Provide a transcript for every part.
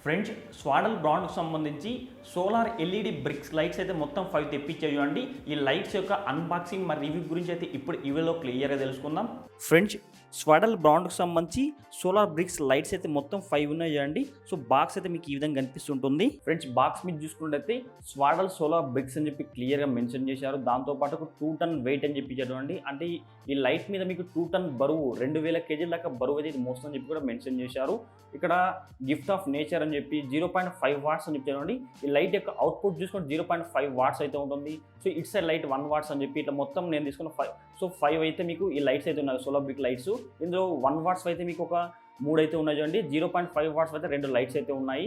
Friends స్వాడల్ బ్రాండ్కి సంబంధించి solar LED bricks lights అయితే మొత్తం 5 తెప్పించేయండి. ఈ లైట్స్ యొక్క అన్బాక్సింగ్ మరి రివ్యూ గురించి అయితే ఇప్పుడు వీడియోలో క్లియర్గా తెలుసుకుందాం. ఫ్రెండ్స్ స్వాడల్ బ్రాండ్కి సంబంధించి సోలార్ బ్రిక్స్ లైట్స్ అయితే మొత్తం 5 ఉన్నాయండి. సో బాక్స్ అయితే మీకు ఈ విధంగా కనిపిస్తుంటుంది. ఫ్రెండ్స్ బాక్స్ మీద చూసుకున్నట్లయితే స్వాడల్ సోలార్ బ్రిక్స్ అని చెప్పి క్లియర్గా మెన్షన్ చేశారు. దాంతోపాటు ఒక 2 టన్ వెయిట్ అని చెప్పి చూడండి. అంటే ఈ లైట్ మీద మీకు 2 టన్ బరువు 2000 కేజీల దాకా బరువు అయితే ఇది మోస్తుందని చెప్పి కూడా మెన్షన్ చేశారు. ఇక్కడ గిఫ్ట్ ఆఫ్ నేచర్ అని చెప్పి 0.5 వాట్స్ అని చెప్పి చూడండి. ఈ లైట్ యొక్క అవుట్పుట్ చూసుకుంటే 0.5 వాట్స్ అయితే ఉంటుంది. So it's side light 1 watts అని చెప్పి ఇట్లా మొత్తం నేను తీసుకున్న 5. సో 5 అయితే మీకు ఈ లైట్స్ అయితే ఉన్నాయి సోలార్ బ్రిక్ లైట్స్. ఇందులో 1 వాట్స్ అయితే మీకు ఒక 3 అయితే ఉన్నాయి చూడండి. 0.5 వాట్స్ అయితే 2 లైట్స్ అయితే ఉన్నాయి.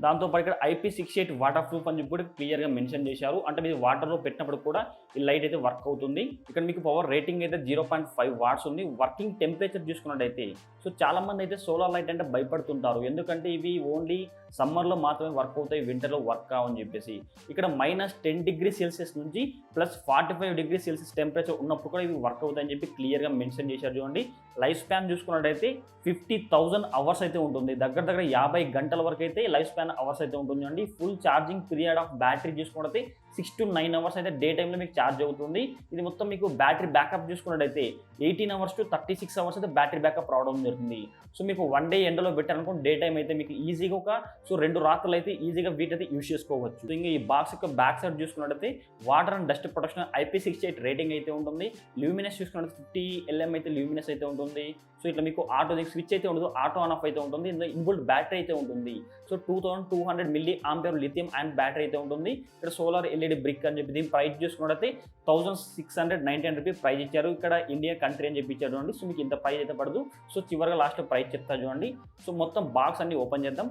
దాంతోపాటు ఇక్కడ IP68 వాటర్ ప్రూఫ్ అని చెప్పి కూడా క్లియర్గా మెన్షన్ చేశారు. అంటే మీరు వాటర్లో పెట్టినప్పుడు కూడా ఈ లైట్ అయితే వర్క్ అవుతుంది. ఇక్కడ మీకు పవర్ రేటింగ్ అయితే 0.5 వాట్స్ ఉంది. వర్కింగ్ టెంపరేచర్ చూసుకున్నట్టయితే సో చాలామంది అయితే సోలార్ లైట్ అంటే భయపడుతుంటారు. ఎందుకంటే ఇవి ఓన్లీ సమ్మర్లో మాత్రమే వర్క్ అవుతాయి, వింటర్లో వర్క్ కావని చెప్పేసి. ఇక్కడ -10°C నుంచి +45°C టెంపరేచర్ ఉన్నప్పుడు కూడా ఇవి వర్క్ అవుతాయని చెప్పి క్లియర్గా మెన్షన్ చేశారు చూడండి. లైఫ్ స్పాన్ చూసుకున్నట్టయితే 50,000 అవర్స్ అయితే ఉంటుంది. దగ్గర 50 గంటల వరకు అయితే లైఫ్ స్పాన్ అవర్స్ అయితే ఉంటుంది అండి. Full charging period of battery చూసుకున్నట్టయితే 6 to 9 అవర్స్ అయితే డే టైంలో మీకు ఛార్జ్ అవుతుంది. ఇది మొత్తం మీకు బ్యాటరీ బ్యాకప్ చూసుకున్నట్టయితే 18 అవర్స్ to 36 అవర్స్ అయితే బ్యాటరీ బ్యాకప్ రావడం జరుగుతుంది. సో మీకు 1 డే ఎండలో పెట్టారనుకోండి, డే టైం అయితే మీకు ఈజీగా ఒక 2 రాత్రులు అయితే ఈజీగా వీటైతే యూజ్ చేసుకోవచ్చు. ఇంకా ఈ బాక్స్ యొక్క బ్యాక్ సైడ్ చూసుకున్నట్టయితే water and dust protection IP68 rating అయితే ఉంటుంది. ల్యూమినెస్ చూసుకున్నట్టు 50 LM అయితే ల్యూమినెస్ అయితే ఉంటుంది. సో ఇట్లా మీకు ఆటో స్విచ్ అయితే ఉండదు, ఆటో ఆన్ ఆఫ్ అయితే ఉంటుంది. ఇందులో ఇన్బుల్ట్ బ్యాటరీ అయితే ఉంటుంది. So 2200 mAh lithium and battery అయితే ఉంటుంది. ఇక్కడ సోలార్ ఎల్ఈడి బ్రిక్ అని చెప్పి దీని ప్రైస్ చూసుకున్నట్టయితే 1699 రూపీస్ ప్రైస్ ఇచ్చారు. ఇక్కడ ఇండియా కంట్రీ అని చెప్పి ఇచ్చారు చూడండి. సో మీకు ఇంత ప్రైస్ అయితే పడదు. సో చివరిగా లాస్ట్లో ప్రైస్ చెప్తా చూడండి. సో మొత్తం బాక్స్ అన్ని ఓపెన్ చేద్దాం.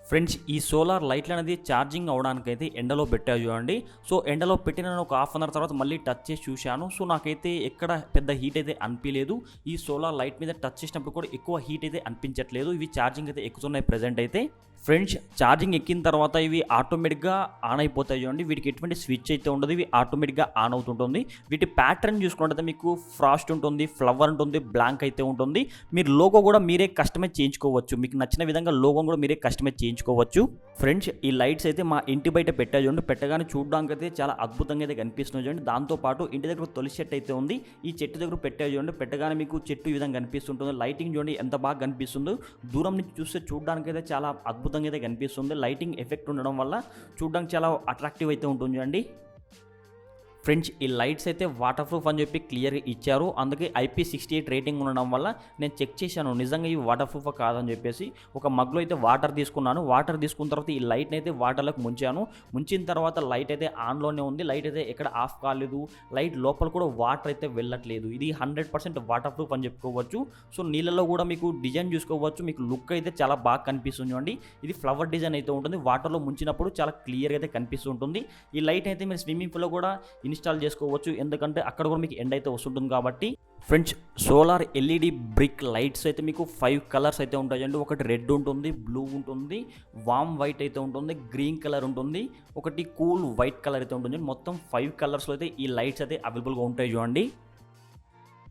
ఫ్రెండ్స్ ఈ సోలార్ లైట్లు అనేది ఛార్జింగ్ అవడానికైతే ఎండలో పెట్టారు చూడండి. సో ఎండలో పెట్టిన ఒక హాఫ్ అన్ అవర్ తర్వాత మళ్ళీ టచ్ చేసి చూశాను. సో నాకైతే ఎక్కడ పెద్ద హీట్ అయితే అనిపించలేదు. ఈ సోలార్ లైట్ మీద టచ్ చేసినప్పుడు కూడా ఎక్కువ హీట్ అయితే అనిపించట్లేదు. ఇవి ఛార్జింగ్ అయితే ఎక్కుతున్నాయి ప్రజెంట్ అయితే. ఫ్రెండ్స్ ఛార్జింగ్ ఎక్కిన తర్వాత ఇవి ఆటోమేటిక్గా ఆన్ అయిపోతాయి చూడండి. వీటికి ఎటువంటి స్విచ్ అయితే ఉండదు, ఇవి ఆటోమేటిక్గా ఆన్ అవుతుంటుంది. వీటి ప్యాటర్న్ చూసుకుంటే మీకు ఫ్రాస్ట్ ఉంటుంది, ఫ్లవర్ ఉంటుంది, బ్లాంక్ అయితే ఉంటుంది. మీరు లోగో కూడా మీరే కస్టమైజ్ చేయించుకోవచ్చు. మీకు నచ్చిన విధంగా లోగో కూడా మీరే కస్టమైజ్ చేయించుకోవచ్చు. ఫ్రెండ్స్ ఈ లైట్స్ అయితే మా ఇంటి బయట పెట్టా చూడండి. పెట్టగానే చూడడానికి అయితే చాలా అద్భుతంగా అయితే కనిపిస్తుంది చూడండి. దాంతోపాటు ఇంటి దగ్గర తులసి చెట్టు అయితే ఉంది. ఈ చెట్టు దగ్గర పెట్టా చూడండి. పెట్టగానే మీకు చెట్టు ఈ విధంగా కనిపిస్తుంటుంది. లైటింగ్ చూడండి ఎంత బాగా కనిపిస్తుందో. దూరం నుంచి చూస్తే చూడడానికి అయితే చాలా అద్భుతంగా అయితే కనిపిస్తుంది. లైటింగ్ ఎఫెక్ట్ ఉండడం వల్ల చూడడానికి చాలా అట్రాక్టివ్ అయితే ఉంటుంది చూడండి. ఫ్రెండ్స్ ఈ లైట్స్ అయితే వాటర్ ప్రూఫ్ అని చెప్పి క్లియర్గా ఇచ్చారు. అందుకే IP68 రేటింగ్ ఉండడం వల్ల నేను చెక్ చేశాను నిజంగా ఇవి వాటర్ ప్రూఫ్ కాదని చెప్పేసి. ఒక మగ్లో అయితే వాటర్ తీసుకున్నాను. వాటర్ తీసుకున్న తర్వాత ఈ లైట్ని అయితే వాటర్లోకి ముంచాను. ముంచిన తర్వాత లైట్ అయితే ఆన్లోనే ఉంది. లైట్ అయితే ఎక్కడ ఆఫ్ కాలేదు. లైట్ లోపల కూడా వాటర్ అయితే వెళ్ళట్లేదు. ఇది 100% వాటర్ ప్రూఫ్ అని చెప్పుకోవచ్చు. సో నీళ్ళలో కూడా మీకు డిజైన్ చూసుకోవచ్చు. మీకు లుక్ అయితే చాలా బాగా కనిపిస్తుంది చూడండి. ఇది ఫ్లవర్ డిజైన్ అయితే ఉంటుంది. వాటర్లో ముంచినప్పుడు చాలా క్లియర్గా అయితే కనిపిస్తుంటుంది. ఈ లైట్ అయితే మీరు స్విమ్మింగ్ పూల్లో కూడా ఇన్స్టాల్ చేసుకోవచ్చు. ఎందుకంటే అక్కడ కూడా మీకు ఎండ్ అయితే వస్తుంటుంది కాబట్టి. Friends solar LED brick lights అయితే మీకు 5 కలర్స్ అయితే ఉంటాయండి. ఒకటి రెడ్ ఉంటుంది, బ్లూ ఉంటుంది, వామ్ వైట్ అయితే ఉంటుంది, గ్రీన్ కలర్ ఉంటుంది, ఒకటి కూల్ వైట్ కలర్ అయితే ఉంటుంది. మొత్తం 5 కలర్స్లో అయితే ఈ లైట్స్ అయితే అవైలబుల్గా ఉంటాయి చూడండి.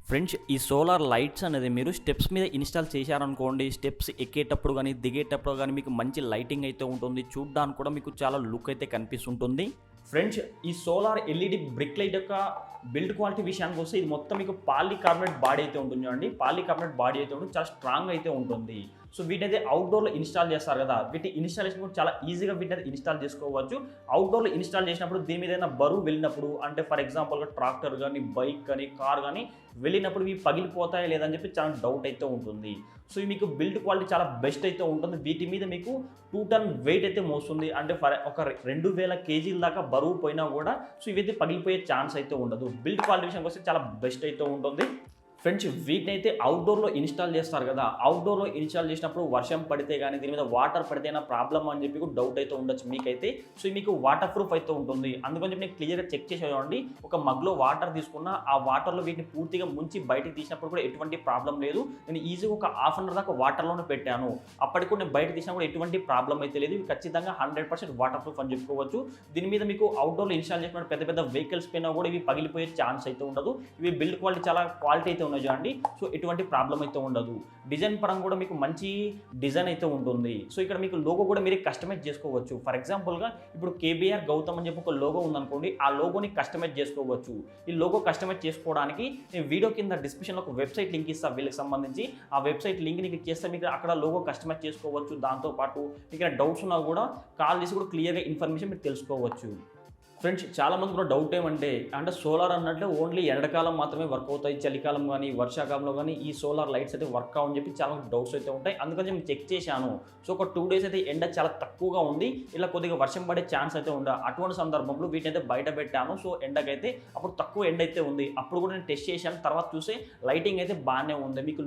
ఫ్రెండ్స్ ఈ సోలార్ లైట్స్ అనేది మీరు స్టెప్స్ మీద ఇన్స్టాల్ చేశారనుకోండి, స్టెప్స్ ఎక్కేటప్పుడు కానీ దిగేటప్పుడు కానీ మీకు మంచి లైటింగ్ అయితే ఉంటుంది. చూడడానికి కూడా మీకు చాలా లుక్ అయితే కనిపిస్తుంటుంది. ఫ్రెండ్స్ ఈ సోలార్ ఎల్ఈడి బ్రిక్ లైట్ యొక్క బిల్డ్ క్వాలిటీ విషయానికి వస్తే ఇది మొత్తం మీకు పాలికార్బోనేట్ బాడీ అయితే ఉంటుంది చూడండి. పాలికార్బోనేట్ బాడీ అయితే ఉంటుంది, చాలా స్ట్రాంగ్ అయితే ఉంటుంది. సో వీటైతే అవుట్డోర్లో ఇన్స్టాల్ చేస్తారు కదా, వీటి ఇన్స్టాలేషన్ కూడా చాలా ఈజీగా వీటిని ఇన్స్టాల్ చేసుకోవచ్చు. అవుట్డోర్లో ఇన్స్టాల్ చేసినప్పుడు దీని మీద ఏదైనా బరువు వెళ్ళినప్పుడు, అంటే ఫర్ ఎగ్జాంపుల్గా ట్రాక్టర్ కానీ, బైక్ కానీ, కార్ కానీ వెళ్ళినప్పుడు ఇవి పగిలిపోతాయా లేదని చెప్పి చాలా డౌట్ అయితే ఉంటుంది. సో మీకు బిల్డ్ క్వాలిటీ చాలా బెస్ట్ అయితే ఉంటుంది. వీటి మీద మీకు 2 టన్ వెయిట్ అయితే మోస్తుంది. అంటే ఒక 2000 కేజీల దాకా బరువు పోయినా కూడా సో ఇవైతే పగిలిపోయే ఛాన్స్ అయితే ఉండదు. బిల్డ్ క్వాలిటీ విషయానికి వస్తే చాలా బెస్ట్ అయితే ఉంటుంది. ఫ్రెండ్స్ వీటిని అయితే అవుట్డోర్లో ఇన్స్టాల్ చేస్తారు కదా, అవుట్డోర్లో ఇన్స్టాల్ చేసినప్పుడు వర్షం పడితే కానీ దీని మీద వాటర్ పడితేనా ప్రాబ్లమ్ అని చెప్పి కూడా డౌట్ అయితే ఉండొచ్చు మీకైతే. సో మీకు వాటర్ ప్రూఫ్ అయితే ఉంటుంది, అందుకని చెప్పి నేను క్లియర్గా చెక్ చేసేవాడి. ఒక మగ్లో వాటర్ తీసుకున్న ఆ వాటర్లో వీటిని పూర్తిగా ముంచి బయటికి తీసినప్పుడు కూడా ఎటువంటి ప్రాబ్లం లేదు. నేను ఈజీగా ఒక హాఫ్ అన్ అవర్ దాకా వాటర్లోనే పెట్టాను, అప్పటికి కూడా నేను బయట తీసినా కూడా ఎటువంటి ప్రాబ్లం అయితే లేదు. ఇవి ఖచ్చితంగా 100% వాటర్ ప్రూఫ్ అని చెప్పుకోవచ్చు. దీని మీద మీకు అవుట్డోర్లో ఇన్స్టాల్ చేసిన పెద్ద పెద్ద వెహికల్స్ పైన కూడా ఇవి పగిలిపోయే ఛాన్స్ అయితే ఉండదు. ఇవి బిల్డ్ క్వాలిటీ చాలా క్వాలిటీ అయితే ఉన్నాయి చూడండి. సో ఎటువంటి ప్రాబ్లం అయితే ఉండదు. డిజైన్ పరంగా కూడా మీకు మంచి డిజైన్ అయితే ఉంటుంది. సో ఇక్కడ మీకు లోగో కూడా మీరు కస్టమైజ్ చేసుకోవచ్చు. ఫర్ ఎగ్జాంపుల్గా ఇప్పుడు కేబీఆర్ గౌతమ్ అని చెప్పి ఒక లోగో ఉందనుకోండి, ఆ లోగోని కస్టమైజ్ చేసుకోవచ్చు. ఈ లోగో కస్టమైజ్ చేసుకోవడానికి నేను వీడియో కింద డిస్క్రిప్షన్లో ఒక వెబ్సైట్ లింక్ ఇస్తాను వీళ్ళకి సంబంధించి. ఆ వెబ్సైట్ లింక్ని క్లిక్ చేస్తే మీకు అక్కడ లోగో కస్టమైజ్ చేసుకోవచ్చు. దాంతోపాటు మీకు డౌట్స్ ఉన్నా కూడా కాల్ చేసి కూడా క్లియర్గా ఇన్ఫర్మేషన్ మీరు తెలుసుకోవచ్చు. ఫ్రెండ్స్ చాలామంది కూడా డౌట్ ఏమంటే సోలార్ అన్నట్లు ఓన్లీ ఎండాకాలం మాత్రమే వర్క్ అవుతాయి, చలికాలం కానీ వర్షాకాలంలో కానీ ఈ సోలార్ లైట్స్ అయితే వర్క్ అవ్వని చెప్పి చాలా డౌట్స్ అయితే ఉంటాయి. అందుకని నేను చెక్ చేశాను. సో ఒక 2 days అయితే ఎండ చాలా తక్కువగా ఉంది, ఇలా కొద్దిగా వర్షం పడే ఛాన్స్ అయితే ఉండే. అటువంటి సందర్భంలో వీటిని అయితే బయట పెట్టాను. సో ఎండకైతే అప్పుడు తక్కువ ఎండ అయితే ఉంది, అప్పుడు కూడా నేను టెస్ట్ చేశాను. తర్వాత చూస్తే లైటింగ్ అయితే బాగానే ఉంది. మీకు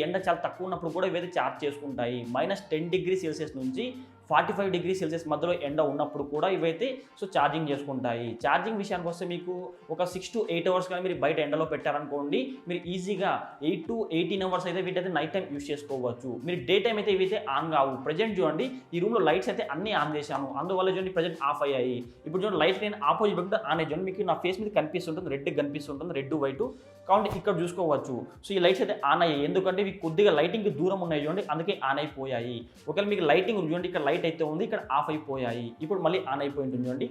ఎండ చాలా తక్కువ ఉన్నప్పుడు కూడా ఇవైతే ఛార్జ్ చేసుకుంటాయి. -10 degrees Celsius నుంచి 45 degrees Celsius మధ్యలో ఎండ ఉన్నప్పుడు కూడా ఇవైతే ఛార్జింగ్ చేసుకుంటాయి. ఛార్జింగ్ విషయానికి వస్తే మీకు ఒక 6 to 8 hours కానీ మీరు బయట ఎండలో పెట్టారనుకోండి, మీరు ఈజీగా 8 to 18 hours అయితే వీటైతే నైట్ టైం యూస్ చేసుకోవచ్చు. మీరు డే టైం అయితే ఇవైతే ఆన్ కావు. ప్రజెంట్ చూడండి ఈ రూమ్లో లైట్స్ అయితే అన్నీ ఆన్ చేశాను, అందువల్ల చూడండి ప్రజెంట్ ఆఫ్ అయ్యాయి. ఇప్పుడు చూడండి లైట్ నేను ఆపోజిట్ పెట్టి ఆన్ అయ్యి చూడండి, మీకు నా ఫేస్ మీద కనిపిస్తుంటుంది, రెడ్ కనిపిస్తుంటుంది, రెడ్ వైట్ కాబట్టి ఇక్కడ చూసుకోవచ్చు. సో ఈ లైట్స్ అయితే ఆన్ అయ్యాయి, ఎందుకంటే ఇవి కొద్దిగా లైటింగ్కి దూరం ఉన్నాయి చూడండి, అందుకే ఆన్ అయిపోయాయి. ఒకవేళ మీకు లైటింగ్ చూడండి, ఇక్కడ లైట్ అయితే ఉంది, ఇక్కడ ఆఫ్ అయిపోయాయి. ఇప్పుడు మళ్ళీ ఆన్ అయిపోయి ఉంటుంది చూడండి.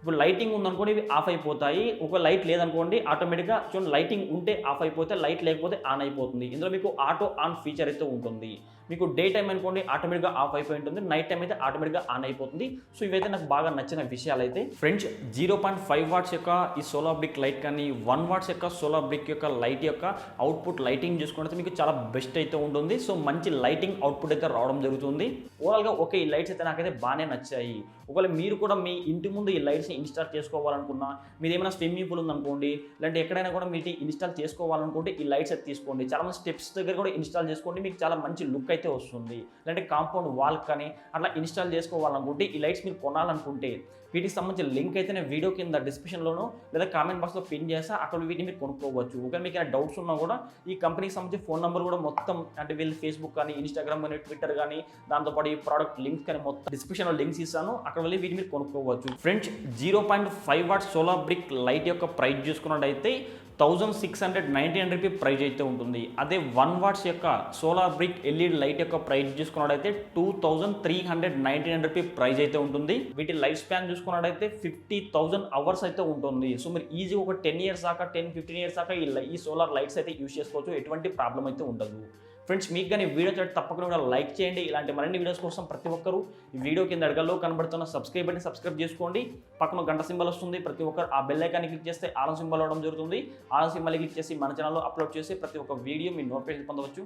ఇప్పుడు లైటింగ్ ఉందనుకోండి ఇవి ఆఫ్ అయిపోతాయి. ఒక లైట్ లేదనుకోండి ఆటోమేటిక్గా చూడండి, లైటింగ్ ఉంటే ఆఫ్ అయిపోతే, లైట్ లేకపోతే ఆన్ అయిపోతుంది. ఇందులో మీకు ఆటో ఆన్ ఫీచర్ అయితే ఉంటుంది. మీకు డే టైం అనుకోండి ఆటోమేటిక్గా ఆఫ్ అయిపోయి ఉంటుంది, నైట్ టైం అయితే ఆటోమేటిక్గా ఆన్ అయిపోతుంది. సో ఇవైతే నాకు బాగా నచ్చిన విషయాలు అయితే. ఫ్రెండ్స్ 0.5 watts యొక్క ఈ సోలార్ బ్రిక్ లైట్ కానీ 1 watts యొక్క సోలార్ బ్రిక్ యొక్క లైట్ యొక్క అవుట్పుట్ లైటింగ్ చూసుకుంటే మీకు చాలా బెస్ట్ అయితే ఉంటుంది. సో మంచి లైటింగ్ అవుట్పుట్ అయితే రావడం జరుగుతుంది. ఓవరాల్గా ఓకే, ఈ లైట్స్ అయితే నాకైతే బాగానే నచ్చాయి. ఒకవేళ మీరు కూడా మీ ఇంటి ముందు ఈ లైట్స్ని ఇన్స్టాల్ చేసుకోవాలనుకున్నా, మీరు ఏమైనా స్విమ్మింగ్ పూల్ ఉందనుకోండి, లేదంటే ఎక్కడైనా కూడా మీరు ఇన్స్టాల్ చేసుకోవాలనుకుంటే ఈ లైట్స్ అయితే తీసుకోండి. చాలా మంది స్టెప్స్ దగ్గర కూడా ఇన్స్టాల్ చేసుకోండి, మీకు చాలా మంచి లుక్ అయితే వస్తుంది. లేదంటే కాంపౌండ్ వాల్ కానీ అట్లా ఇన్స్టాల్ చేసుకోవాలనుకుంటే ఈ లైట్స్ మీరు కొనాలనుకుంటే వీటికి సంబంధించిన లింక్ అయితే నేను వీడియో కింద డిస్క్రిప్షన్లోనూ లేదా కామెంట్ బాక్స్లో పిన్ చేస్తా, అక్కడ వీటిని మీరు కొనుక్కోవచ్చు. ఒకవేళ మీకు ఏమైనా డౌట్స్ ఉన్నా కూడా ఈ కంపెనీకి సంబంధించిన ఫోన్ నెంబర్ కూడా మొత్తం వీళ్ళు ఫేస్బుక్ కానీ ఇన్స్టాగ్రామ్ కానీ ట్విట్టర్ కానీ దాంతోపాటు ఈ ప్రోడక్ట్ లింక్స్ కానీ మొత్తం డిస్క్రిప్షన్లో లింక్స్ ఇస్తాను, అక్కడ వెళ్ళి వీటిని మీరు కొనుక్కోవచ్చు. Friends 0.5 watts solar brick light యొక్క ప్రైస్ చూసుకున్నట్టయితే 1699 రూపీ ప్రైజ్ అయితే ఉంటుంది. అదే 1 watts యొక్క సోలార్ బ్రిక్ ఎల్ఈడి లైట్ యొక్క ప్రైస్ చూసుకున్నట్టయితే 2399 రూపీ ప్రైజ్ అయితే ఉంటుంది. వీటి లైఫ్ స్పాన్ చూసుకున్నట్టయితే 50,000 hours అయితే ఉంటుంది. సో మీరు ఈజీ ఒక 10 years దాకా 10-15 years దాకా ఈ సోలార్ లైట్స్ అయితే యూజ్ చేసుకోవచ్చు, ఎటువంటి ప్రాబ్లం అయితే ఉండదు. ఫ్రెండ్స్ మీకు కానీ వీడియో తప్పకుండా లైక్ చేయండి. ఇలాంటి మరిన్ని వీడియోస్ కోసం ప్రతి ఒక్కరు ఈ వీడియో కింద అడగల్లో కనబడుతున్న సబ్స్క్రైబ్ బటన్ సబ్స్క్రైబ్ చేసుకోండి. పక్కన గంట సింబల్ వస్తుంది, ప్రతి ఒక్కరు ఆ బెల్ ఐకాన్ని క్లిక్ చేస్తే ఆల్ సింబల్ అవడం జరుగుతుంది. ఆల్ సింబల్ క్లిక్ చేసి మన ఛానల్లో అప్లోడ్ చేసి ప్రతి ఒక్క వీడియో మీ నోటిఫికేషన్ పొందవచ్చు.